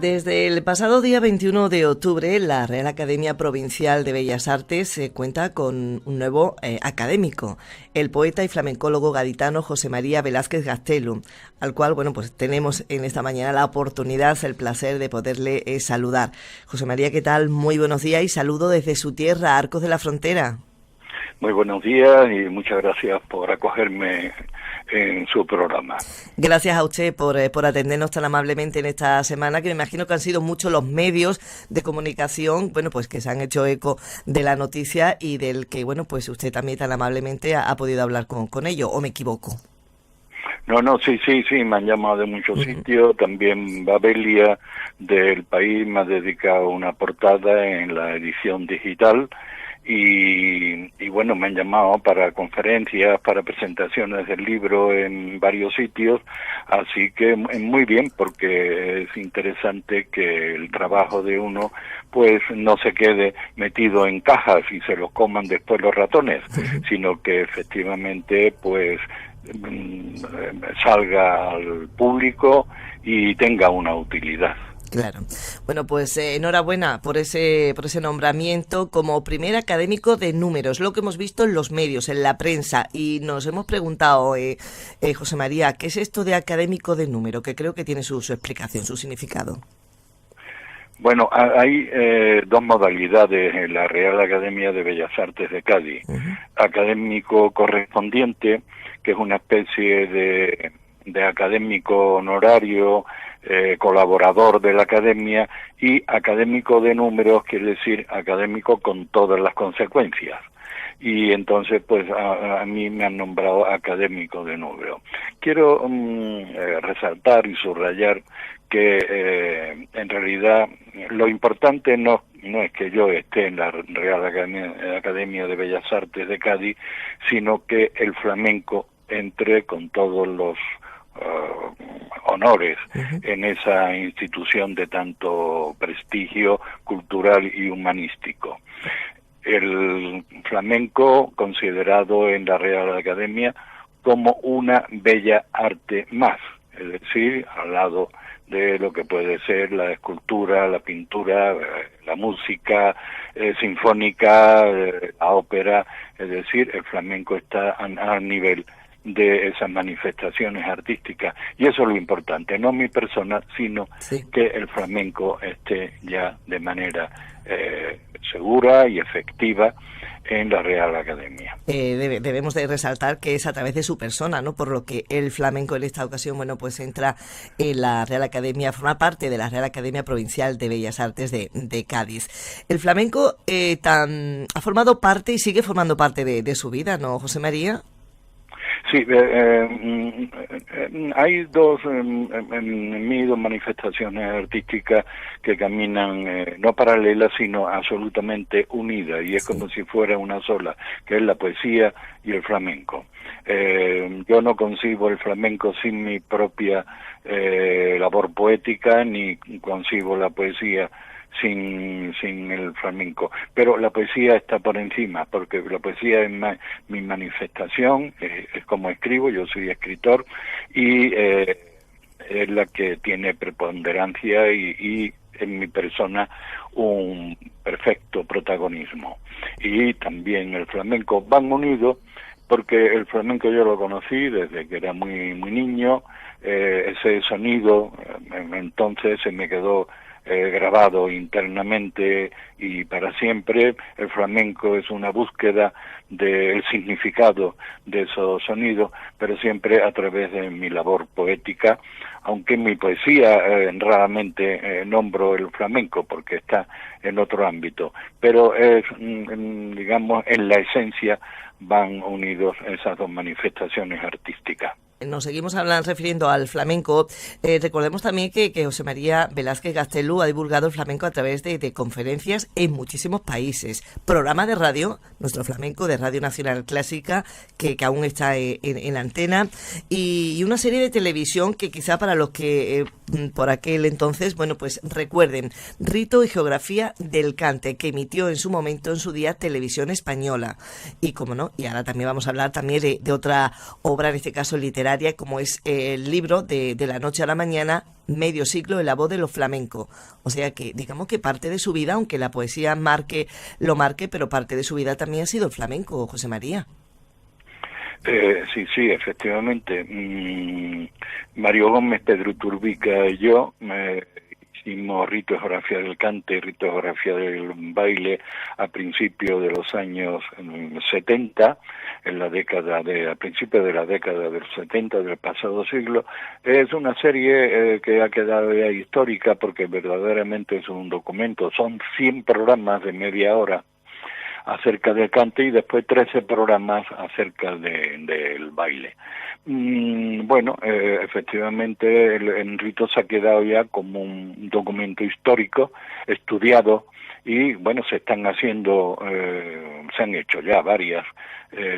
Desde el pasado día 21 de octubre, la Real Academia Provincial de Bellas Artes cuenta con un nuevo académico, el poeta y flamencólogo gaditano José María Velázquez Gastelu, al cual, pues tenemos en esta mañana la oportunidad, el placer de poderle saludar. José María, ¿qué tal? Muy buenos días y saludo desde su tierra, Arcos de la Frontera. Muy buenos días y muchas gracias por acogerme en su programa. Gracias a usted por atendernos tan amablemente en esta semana, que me imagino que han sido muchos los medios de comunicación, pues que se han hecho eco de la noticia y del que, pues usted también tan amablemente ha podido hablar con ellos, ¿o me equivoco? No, sí, me han llamado de muchos sitios, también Babelia del País me ha dedicado una portada en la edición digital. Y me han llamado para conferencias, para presentaciones del libro en varios sitios, así que muy bien, porque es interesante que el trabajo de uno pues no se quede metido en cajas y se los coman después los ratones, sino que efectivamente pues salga al público y tenga una utilidad. Claro. Pues enhorabuena por ese nombramiento como primer académico de números, lo que hemos visto en los medios, en la prensa, y nos hemos preguntado, José María, ¿qué es esto de académico de número? Que creo que tiene su explicación, su significado. Bueno, hay dos modalidades en la Real Academia de Bellas Artes de Cádiz. Académico correspondiente, que es una especie de académico honorario, colaborador de la academia, y académico de números, quiere decir académico con todas las consecuencias. Y entonces pues a mí me han nombrado académico de números. Quiero resaltar y subrayar que en realidad lo importante no es que yo esté en la Real Academia de Bellas Artes de Cádiz, sino que el flamenco entre con todos los honores en esa institución de tanto prestigio cultural y humanístico. El flamenco considerado en la Real Academia como una bella arte más, es decir, al lado de lo que puede ser la escultura, la pintura, la música sinfónica, la ópera, es decir, el flamenco está a nivel de esas manifestaciones artísticas, y eso es lo importante, no mi persona, sino que el flamenco esté ya de manera segura y efectiva en la Real Academia. Debemos de resaltar que es a través de su persona, ¿no? Por lo que el flamenco en esta ocasión, pues entra en la Real Academia, forma parte de la Real Academia Provincial de Bellas Artes de Cádiz. El flamenco ha formado parte y sigue formando parte de su vida, ¿no, José María? Sí, hay dos manifestaciones artísticas que caminan no paralelas, sino absolutamente unidas, y es como si fuera una sola, que es la poesía y el flamenco. Yo no concibo el flamenco sin mi propia labor poética, ni concibo la poesía sin el flamenco, pero la poesía está por encima, porque la poesía es mi manifestación, es como escribo, yo soy escritor, y es la que tiene preponderancia y en mi persona un perfecto protagonismo. Y también el flamenco van unidos, porque el flamenco yo lo conocí desde que era muy niño, ese sonido entonces se me quedó grabado internamente y para siempre. El flamenco es una búsqueda del significado de esos sonidos, pero siempre a través de mi labor poética, aunque en mi poesía raramente nombro el flamenco porque está en otro ámbito, pero es, digamos, en la esencia van unidos esas dos manifestaciones artísticas. Nos seguimos refiriendo al flamenco. Recordemos también que José María Velázquez Gastelu ha divulgado el flamenco a través de conferencias en muchísimos países. Programa de radio, nuestro flamenco de Radio Nacional Clásica, que aún está en antena, y una serie de televisión que quizá para los que por aquel entonces, bueno, pues recuerden, Rito y Geografía del Cante, que emitió en su momento, en su día, Televisión Española. Y como no, y ahora también vamos a hablar también de otra obra, en este caso literaria, como es el libro de la noche a la mañana, Medio siglo en la voz de los flamencos. O sea que, digamos que parte de su vida, aunque la poesía lo marque, pero parte de su vida también ha sido el flamenco, José María. Sí, efectivamente. Mario Gómez, Pedro Turbica y yo hicimos Rito de Geografía del Cante, Rito de Geografía del Baile a principios de los años 70, a principios de la década del 70 del pasado siglo. Es una serie que ha quedado ya histórica porque verdaderamente es un documento. Son 100 programas de media hora acerca del cante y después 13 programas acerca del baile. Bueno, efectivamente el rito se ha quedado ya como un documento histórico, estudiado, y bueno, se han hecho ya varias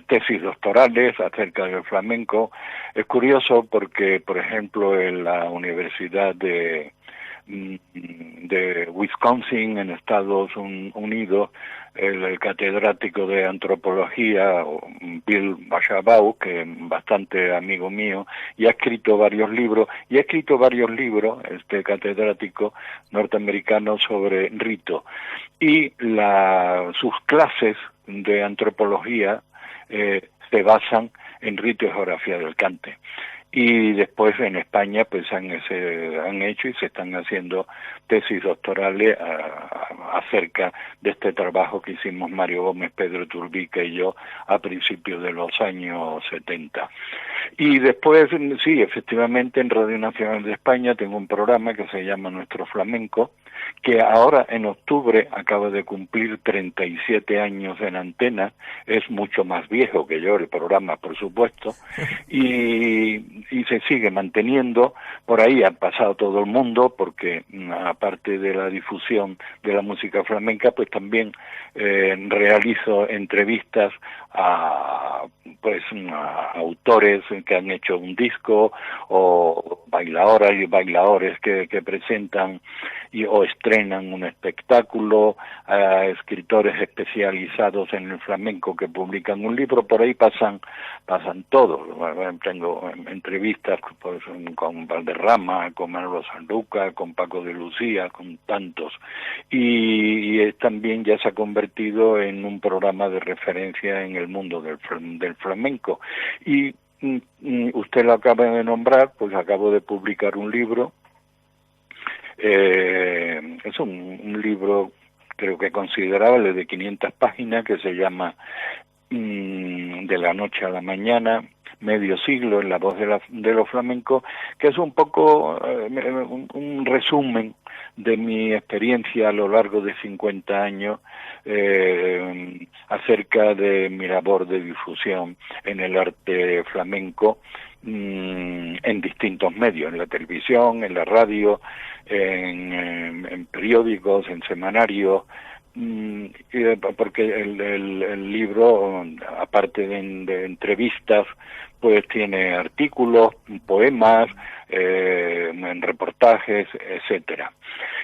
tesis doctorales acerca del flamenco. Es curioso porque, por ejemplo, en la Universidad de Wisconsin, en Estados Unidos, el catedrático de antropología, Bill Bashabau, que es bastante amigo mío, y ha escrito varios libros, este catedrático norteamericano, sobre rito. Y sus clases de antropología se basan en rito y geografía del cante. Y después en España pues han hecho y se están haciendo tesis doctorales acerca de este trabajo que hicimos Mario Gómez, Pedro Turbica y yo a principios de los años 70. Y después, sí, efectivamente, en Radio Nacional de España tengo un programa que se llama Nuestro Flamenco, que ahora en octubre acaba de cumplir 37 años en antena. Es mucho más viejo que yo el programa, por supuesto, y se sigue manteniendo. Por ahí ha pasado todo el mundo, porque aparte de la difusión de la música flamenca, pues también realizo entrevistas a autores que han hecho un disco, o bailadoras y bailadores que presentan o estrenan un espectáculo, a escritores especializados en el flamenco que publican un libro. Por ahí pasan todos. Tengo entrevistas pues, con Valderrama, con Manolo Sanlúcar, con Paco de Lucía, con tantos, y también ya se ha convertido en un programa de referencia en el mundo del flamenco. Y usted lo acaba de nombrar, pues acabo de publicar un libro. Es un libro, creo que considerable, de 500 páginas, que se llama De la noche a la mañana, medio siglo en la voz de los flamencos, que es un poco un resumen de mi experiencia a lo largo de 50 años acerca de mi labor de difusión en el arte flamenco, en distintos medios, en la televisión, en la radio, en periódicos, en semanarios, porque el libro, aparte de entrevistas, pues tiene artículos, poemas, en reportajes, etcétera.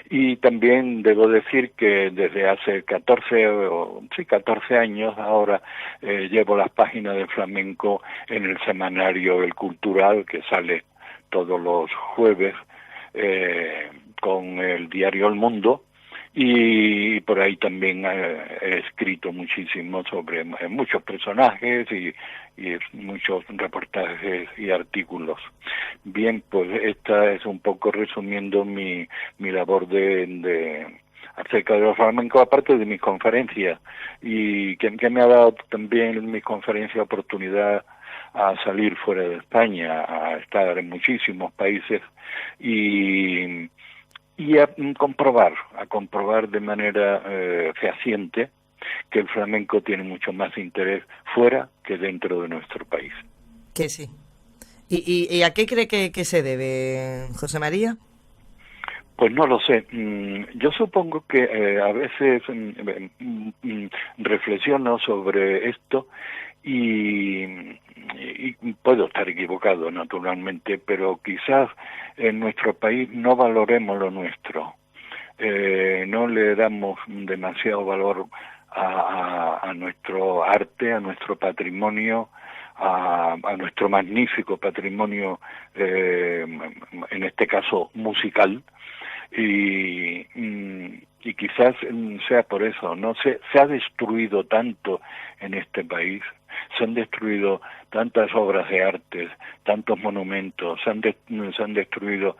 Y también debo decir que desde hace 14 años ahora llevo las páginas de flamenco en el semanario El Cultural, que sale todos los jueves, con el diario El Mundo, y por ahí también he escrito muchísimo sobre muchos personajes y muchos reportajes y artículos. Bien, pues esta es un poco resumiendo mi labor acerca de los flamencos, aparte de mis conferencias, y que me ha dado también mis conferencias oportunidad a salir fuera de España, a estar en muchísimos países y a comprobar de manera fehaciente que el flamenco tiene mucho más interés fuera que dentro de nuestro país. Que sí. ¿Y a qué cree que se debe, José María? Pues no lo sé. Yo supongo que a veces reflexiono sobre esto y puedo estar equivocado, naturalmente, pero quizás en nuestro país no valoremos lo nuestro. No le damos demasiado valor a nuestro arte, a nuestro patrimonio, a nuestro magnífico patrimonio, en este caso musical, y quizás sea por eso, no se ha destruido tanto en este país, se han destruido tantas obras de arte, tantos monumentos, se han destruido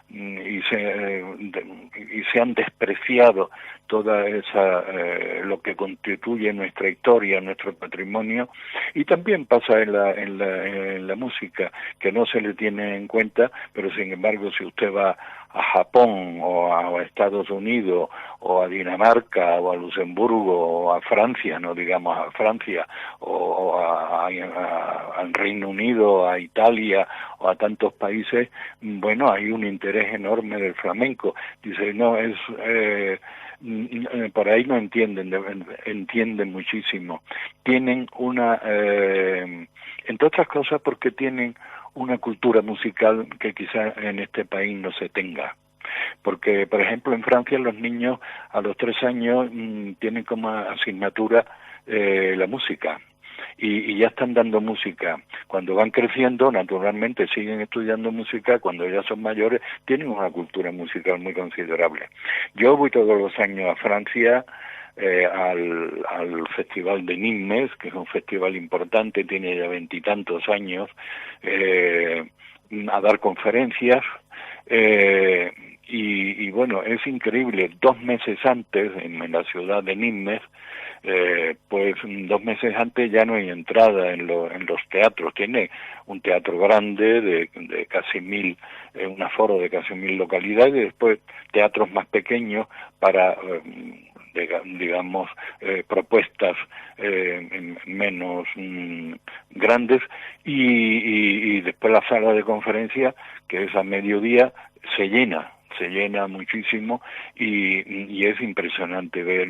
y se han despreciado toda esa lo que constituye nuestra historia, nuestro patrimonio, y también pasa en la música, que no se le tiene en cuenta, pero sin embargo si usted va a Japón o a Estados Unidos o a Dinamarca o a Luxemburgo o a Francia, no digamos a Francia, o al Reino Unido, a Italia o a tantos países, bueno, hay un interés enorme del flamenco. Dice, no, por ahí no entienden muchísimo. Tienen entre otras cosas porque tienen una cultura musical que quizás en este país no se tenga. Porque, por ejemplo, en Francia los niños a los 3 años tienen como asignatura la música. Y ya están dando música. Cuando van creciendo, naturalmente siguen estudiando música. Cuando ya son mayores, tienen una cultura musical muy considerable. Yo voy todos los años a Francia, al Festival de Nîmes, que es un festival importante, tiene ya 20 y tantos años, a dar conferencias, y bueno, es increíble. 2 meses antes, en la ciudad de Nîmes, pues 2 meses antes ya no hay entrada en los teatros. Tiene un teatro grande de casi 1000, un aforo de casi 1000 localidades, y después teatros más pequeños para digamos propuestas menos grandes, y después la sala de conferencia, que es a mediodía, se llena muchísimo, y es impresionante ver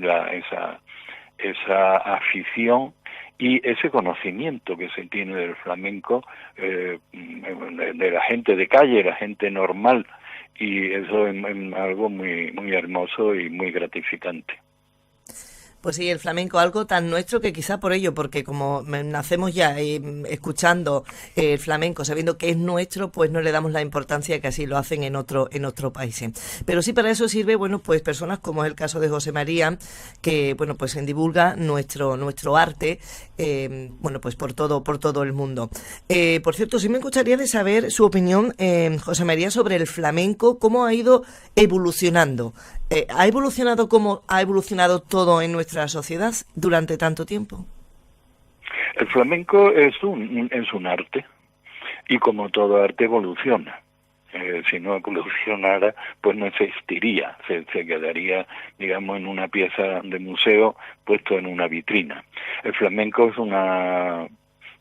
esa afición y ese conocimiento que se tiene del flamenco, de la gente de calle, la gente normal, y eso es algo muy, muy hermoso y muy gratificante. Pues sí, el flamenco, algo tan nuestro que quizá por ello, porque como nacemos ya escuchando el flamenco, sabiendo que es nuestro, pues no le damos la importancia que así lo hacen en otros países. Pero sí, para eso sirve, bueno, pues personas como es el caso de José María, que bueno, pues divulga nuestro arte, bueno, pues por todo el mundo. Por cierto, sí me gustaría de saber su opinión, José María, sobre el flamenco, cómo ha ido evolucionando. ¿Ha evolucionado como ha evolucionado todo en nuestra sociedad durante tanto tiempo? El flamenco es un arte, y como todo arte evoluciona. Si no evolucionara, pues no existiría, se quedaría, digamos, en una pieza de museo puesto en una vitrina. El flamenco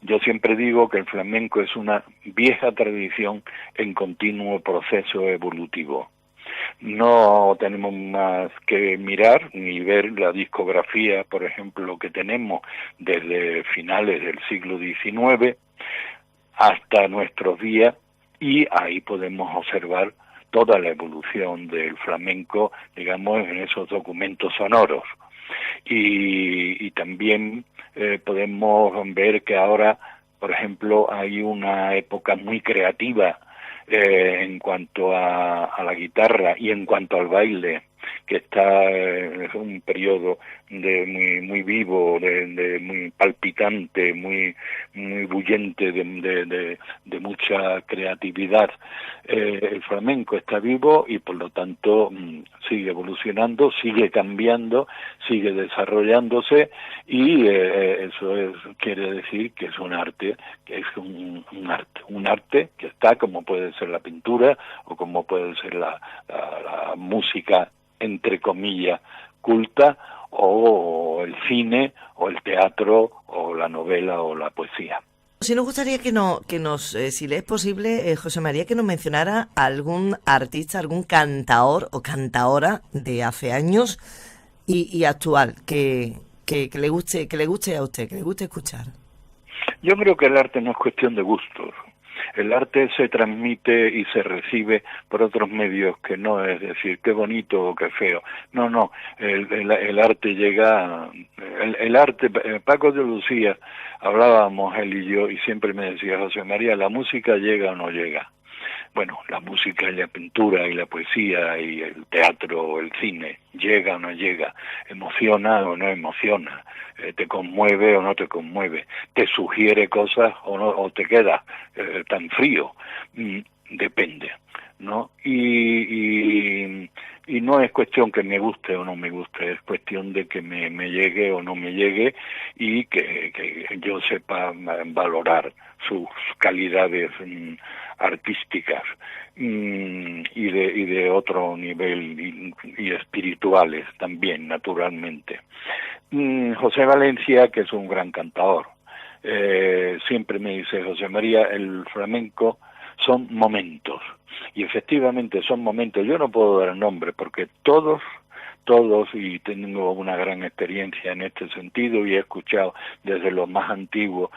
yo siempre digo que el flamenco es una vieja tradición en continuo proceso evolutivo. No tenemos más que mirar ni ver la discografía, por ejemplo, que tenemos desde finales del siglo XIX hasta nuestros días, y ahí podemos observar toda la evolución del flamenco, digamos, en esos documentos sonoros. Y también podemos ver que ahora, por ejemplo, hay una época muy creativa en cuanto a la guitarra y en cuanto al baile, que es un periodo muy muy vivo, de muy palpitante, muy bullente, de mucha creatividad. El flamenco está vivo y por lo tanto sigue evolucionando, sigue cambiando, sigue desarrollándose, y eso quiere decir que es un arte, que es un arte que está, como puede ser la pintura o como puede ser la música, entre comillas, culta, o el cine, o el teatro, o la novela, o la poesía. Si nos gustaría si le es posible, José María, que nos mencionara algún artista, algún cantaor o cantaora de hace años y actual que le guste a usted, que le guste escuchar. Yo creo que el arte no es cuestión de gustos. El arte se transmite y se recibe por otros medios que no es decir qué bonito o qué feo. No, el arte llega, el arte, Paco de Lucía, hablábamos él y yo, y siempre me decía, José María, ¿la música llega o no llega? Bueno, la música y la pintura y la poesía y el teatro o el cine, llega o no llega, emociona o no emociona, te conmueve o no te conmueve, te sugiere cosas o no, o te queda tan frío, depende, ¿no? Y no es cuestión que me guste o no me guste, es cuestión de que me llegue o no me llegue y que yo sepa valorar sus calidades artísticas y de otro nivel y espirituales también, naturalmente. José Valencia, que es un gran cantador, siempre me dice, José María, el flamenco son momentos, y efectivamente son momentos. Yo no puedo dar nombre porque todos, y tengo una gran experiencia en este sentido y he escuchado desde los más antiguos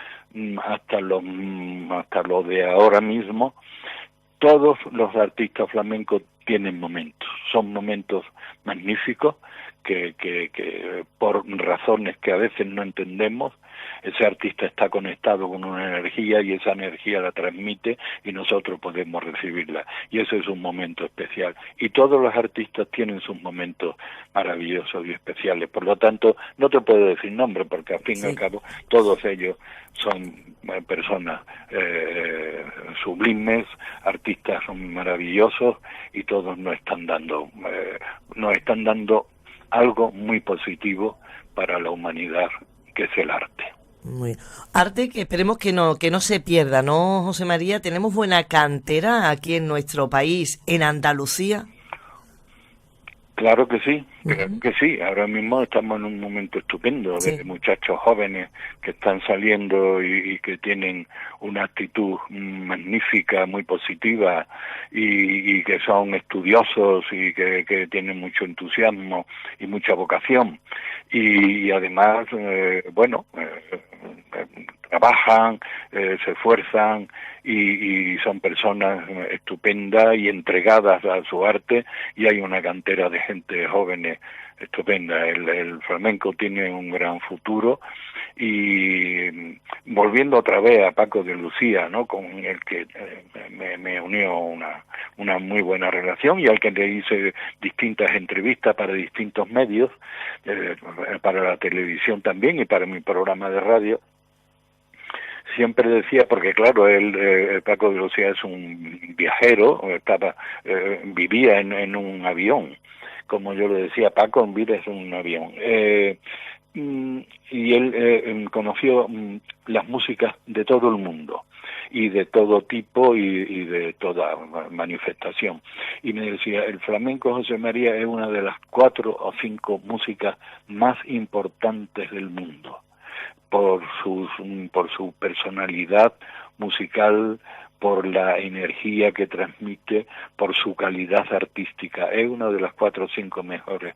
hasta los de ahora mismo, todos los artistas flamencos tienen momentos, son momentos magníficos que por razones que a veces no entendemos, ese artista está conectado con una energía y esa energía la transmite y nosotros podemos recibirla, y ese es un momento especial, y todos los artistas tienen sus momentos maravillosos y especiales. Por lo tanto, no te puedo decir nombre porque al fin y al cabo todos ellos son personas sublimes, artistas son maravillosos, y todos nos están dando algo muy positivo para la humanidad, que es el arte. Muy bien. Arte que esperemos que no se pierda, ¿no, José María? Tenemos buena cantera aquí en nuestro país, en Andalucía. Claro que sí, que sí. Ahora mismo estamos en un momento estupendo de muchachos jóvenes que están saliendo y que tienen una actitud magnífica, muy positiva, y que son estudiosos y que tienen mucho entusiasmo y mucha vocación. Y además, trabajan, se esfuerzan y son personas estupendas y entregadas a su arte, y hay una cantera de gente jóvenes estupenda. El flamenco tiene un gran futuro, y volviendo otra vez a Paco de Lucía, ¿no?, con el que me unió una muy buena relación y al que le hice distintas entrevistas para distintos medios, para la televisión también y para mi programa de radio. Siempre decía, porque claro, Paco de Lucía es un viajero, vivía en un avión, como yo le decía, Paco, vives en un avión. Y él conoció las músicas de todo el mundo y de todo tipo y de toda manifestación, y me decía, el flamenco, José María, es una de las 4 o 5 músicas más importantes del mundo, por su personalidad musical, por la energía que transmite, por su calidad artística. Es una de las 4 o 5 mejores,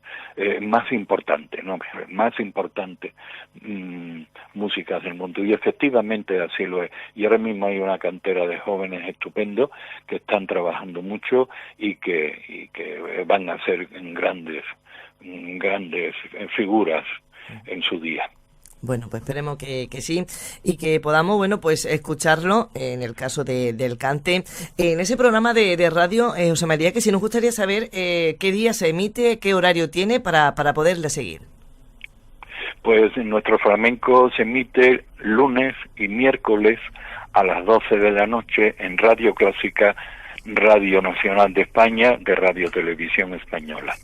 más importantes músicas del mundo, y efectivamente así lo es. Y ahora mismo hay una cantera de jóvenes estupendos que están trabajando mucho y que van a ser grandes figuras en su día. Bueno, pues esperemos que sí, y que podamos, pues escucharlo, en el caso del cante, en ese programa de radio, José María, que si nos gustaría saber qué día se emite, qué horario tiene para poderle seguir. Pues nuestro flamenco se emite lunes y miércoles a las 12 de la noche en Radio Clásica, Radio Nacional de España, de Radio Televisión Española.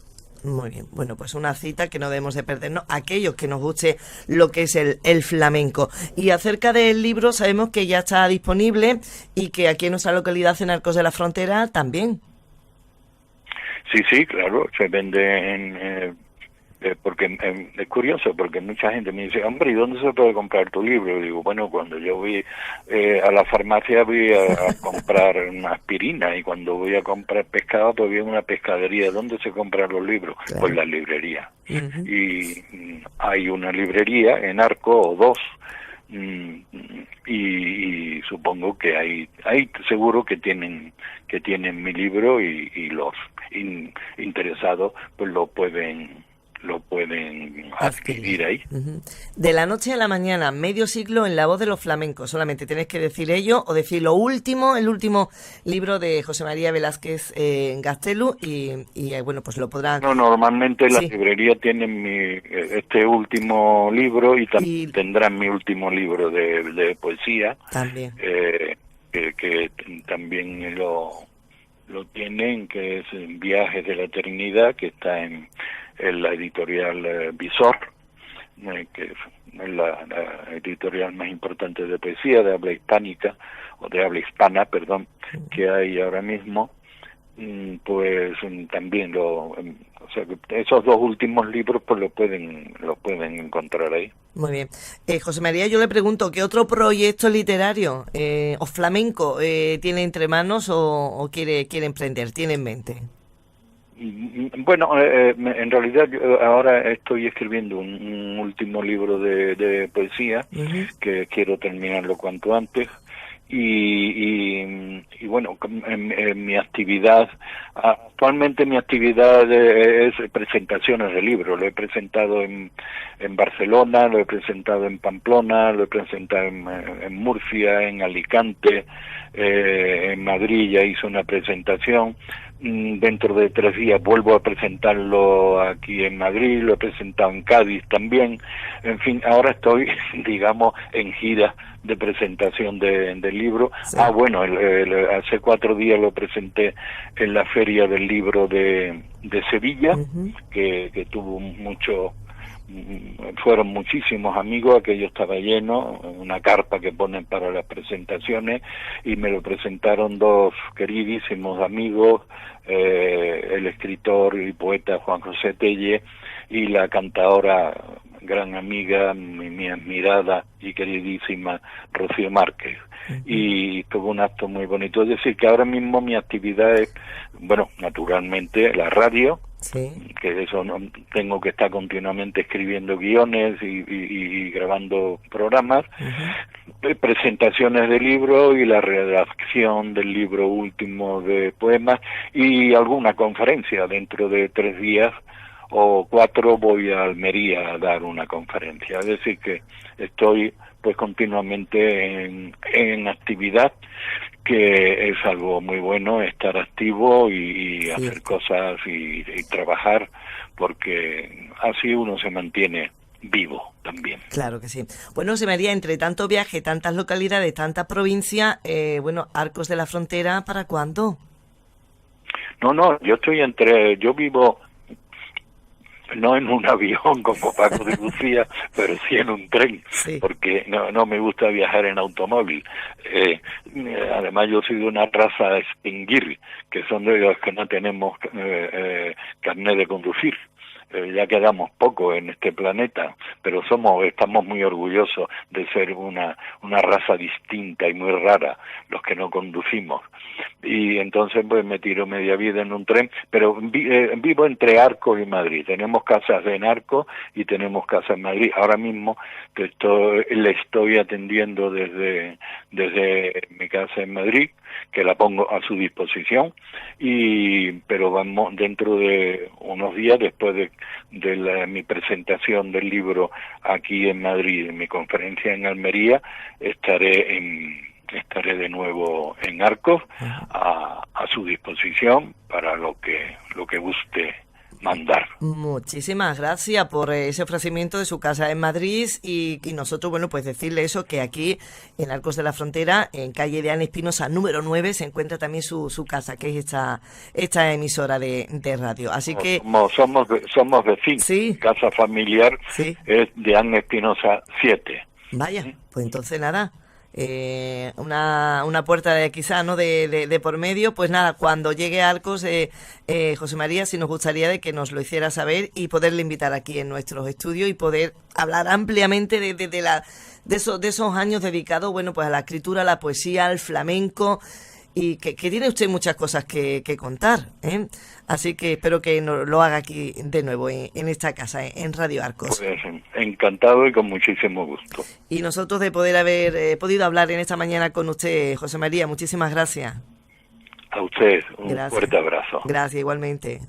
Muy bien, bueno, pues una cita que no debemos de perdernos, aquellos que nos guste lo que es el flamenco. Y acerca del libro, sabemos que ya está disponible y que aquí en nuestra localidad, en Arcos de la Frontera, también. Sí, claro, se vende porque es curioso, porque mucha gente me dice, hombre, ¿y dónde se puede comprar tu libro? Y digo, bueno, cuando yo voy a la farmacia voy a comprar una aspirina, y cuando voy a comprar pescado pues voy a una pescadería. ¿Dónde se compran los libros? Claro. Pues la librería. Y hay una librería en Arco, o dos, y supongo que hay seguro que tienen mi libro, y los interesados pues lo pueden adquirir ahí. De la noche a la mañana, medio siglo en la voz de los flamencos. Solamente tienes que decir ello o decir lo último, el último libro de José María Velázquez Gastelu, y bueno, pues lo podrán... No, normalmente la librería tiene este último libro, y también tendrán mi último libro de poesía. También. Que también lo tienen, que es Viajes de la Eternidad, que está en la editorial Visor, que es la editorial más importante de poesía de habla hispánica, o de habla hispana, perdón, que hay ahora mismo. Pues también o sea, esos dos últimos libros pues lo pueden encontrar ahí. Muy bien. José María, yo le pregunto, ¿qué otro proyecto literario o flamenco tiene entre manos o quiere emprender, tiene en mente? Bueno, en realidad yo ahora estoy escribiendo un último libro de poesía, que quiero terminarlo cuanto antes. Y bueno, mi actividad, actualmente mi actividad es presentaciones de libros. Lo he presentado en Barcelona, lo he presentado en Pamplona, lo he presentado en Murcia, en Alicante, en Madrid ya hice una presentación. Dentro de 3 días vuelvo a presentarlo aquí en Madrid, lo he presentado en Cádiz también. En fin, ahora estoy, digamos, en gira de presentación del libro. Sí. Bueno, hace 4 días lo presenté en la Feria del Libro de Sevilla, que tuvo fueron muchísimos amigos, aquello estaba lleno, una carpa que ponen para las presentaciones, y me lo presentaron 2 queridísimos amigos, el escritor y poeta Juan José Telle, y la cantadora, gran amiga, mi admirada y queridísima Rocío Márquez. Y tuvo un acto muy bonito. Es decir, que ahora mismo mi actividad es, bueno, naturalmente la radio, que eso tengo que estar continuamente escribiendo guiones y grabando programas, presentaciones de libros y la redacción del libro último de poemas, y alguna conferencia. Dentro de 3 días o 4 voy a Almería a dar una conferencia. Es decir, que estoy pues continuamente en actividad, que es algo muy bueno, estar activo y hacer cosas y trabajar, porque así uno se mantiene vivo también. Claro que sí. Bueno, José María, entre tanto viaje, tantas localidades, tantas provincias, bueno, Arcos de la Frontera, ¿para cuándo? No, yo vivo no en un avión como Paco de Lucía, pero sí en un tren, porque no me gusta viajar en automóvil. Además yo soy de una raza a extinguir, que son de los que no tenemos carnet de conducir. Ya quedamos poco en este planeta, pero estamos muy orgullosos de ser una raza distinta y muy rara, los que no conducimos. Y entonces pues me tiro media vida en un tren, pero vivo entre Arcos y Madrid. Tenemos casas en Arcos y tenemos casas en Madrid. Ahora mismo le estoy atendiendo desde mi casa en Madrid, que la pongo a su disposición, pero vamos, dentro de unos días, después de mi presentación del libro aquí en Madrid, en mi conferencia en Almería, estaré de nuevo en Arcos a su disposición para lo que guste mandar. Muchísimas gracias por ese ofrecimiento de su casa en Madrid, y nosotros, bueno, pues decirle eso, que aquí en Arcos de la Frontera, en calle de Ana Espinosa número 9, se encuentra también su casa, que es esta emisora de radio. Así que somos vecinos. Sí. Casa familiar es de Ana Espinosa 7. Vaya, pues entonces nada, una puerta de quizá, ¿no? de por medio. Pues nada, cuando llegue a Arcos, José María, si nos gustaría de que nos lo hiciera saber y poderle invitar aquí en nuestros estudios y poder hablar ampliamente de esos años dedicados, bueno, pues a la escritura, a la poesía, al flamenco, y que tiene usted muchas cosas que contar, ¿eh? Así que espero que nos lo haga aquí de nuevo en esta casa, en Radio Arcos. Pues encantado y con muchísimo gusto. Y nosotros de poder haber podido hablar en esta mañana con usted, José María, muchísimas gracias. A usted, un Gracias. fuerte abrazo. Gracias, igualmente.